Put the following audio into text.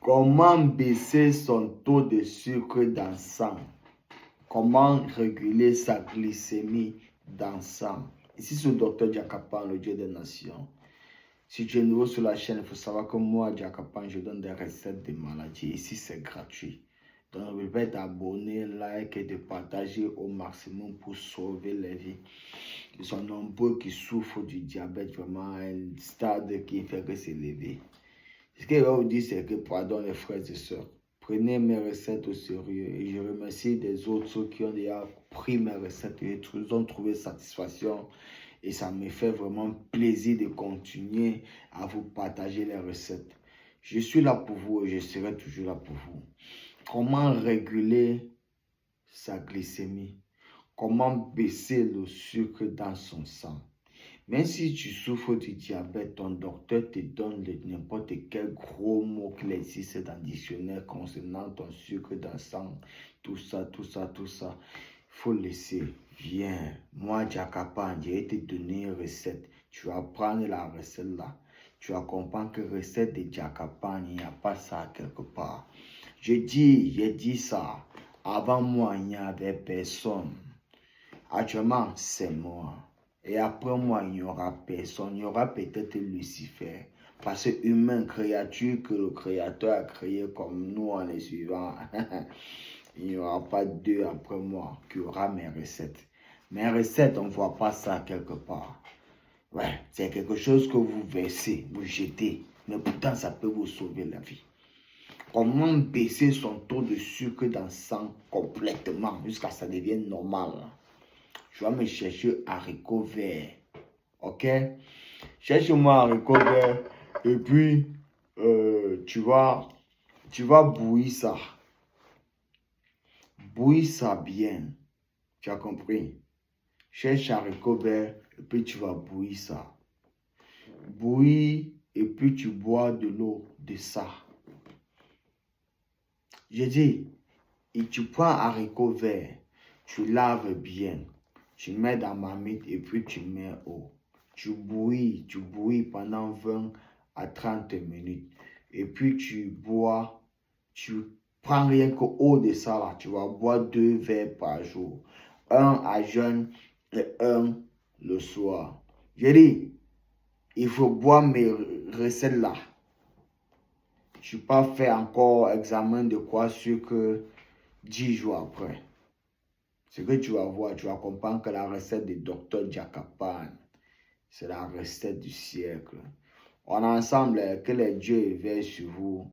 Comment baisser son taux de sucre dans le sang? Comment réguler sa glycémie dans le sang? Ici, c'est le docteur Jakapan, le Dieu des nations. Si tu es nouveau sur la chaîne, il faut savoir que moi, Jakapan, je donne des recettes de maladies. Ici, c'est gratuit. Donc, ne pas t'abonner, like et de partager au maximum pour sauver les vies. Ils sont nombreux qui souffrent du diabète, vraiment à un stade qui fait que c'est élevé. Ce que je vais vous dire, c'est que, pardon les frères et sœurs, prenez mes recettes au sérieux et je remercie des autres qui ont déjà pris mes recettes et ils ont trouvé satisfaction et ça me fait vraiment plaisir de continuer à vous partager les recettes. Je suis là pour vous et je serai toujours là pour vous. Comment réguler sa glycémie? Comment baisser le sucre dans son sang? Même si tu souffres du diabète, ton docteur te donne n'importe quel gros mot qu'il existe dans le dictionnaire concernant ton sucre dans le sang, tout ça. Il faut laisser. Viens, moi, Jakapan, je vais te donner une recette. Tu vas prendre la recette là. Tu vas comprendre que recette de Jakapan, il n'y a pas ça quelque part. J'ai dit ça. Avant moi, il n'y avait personne. Actuellement, c'est moi. Et après moi, il n'y aura personne. Il y aura peut-être Lucifer. Parce que humain, créature que le Créateur a créé comme nous en les suivant. Il n'y aura pas deux après moi qui aura mes recettes. Mes recettes, on ne voit pas ça quelque part. Ouais, c'est quelque chose que vous versez, vous jetez. Mais pourtant, ça peut vous sauver la vie. Comment baisser son taux de sucre dans le sang complètement jusqu'à ce que ça devienne normal. Je vais me chercher haricots verts. Ok? Cherche-moi haricots verts. Et puis, tu vas bouillir ça. Bouillir ça bien. Tu as compris? Cherche haricots verts. Et puis, tu vas bouillir ça. Bouillir. Et puis, tu bois de l'eau de ça. J'ai dit, et tu prends haricots verts. Tu laves bien. Tu mets dans ma marmite et puis tu mets eau. Tu bouillis pendant 20 à 30 minutes. Et puis tu bois, tu prends rien qu'eau de ça là. Tu vas boire 2 verres par jour. Un à jeûne et un le soir. J'ai dit, il faut boire mes recettes là. Je n'ai pas fait encore examen de quoi sur que 10 jours après. Ce que tu vas voir, tu vas comprendre que la recette du docteur Jakapan, c'est la recette du siècle. On est ensemble, que les dieux veillent sur vous.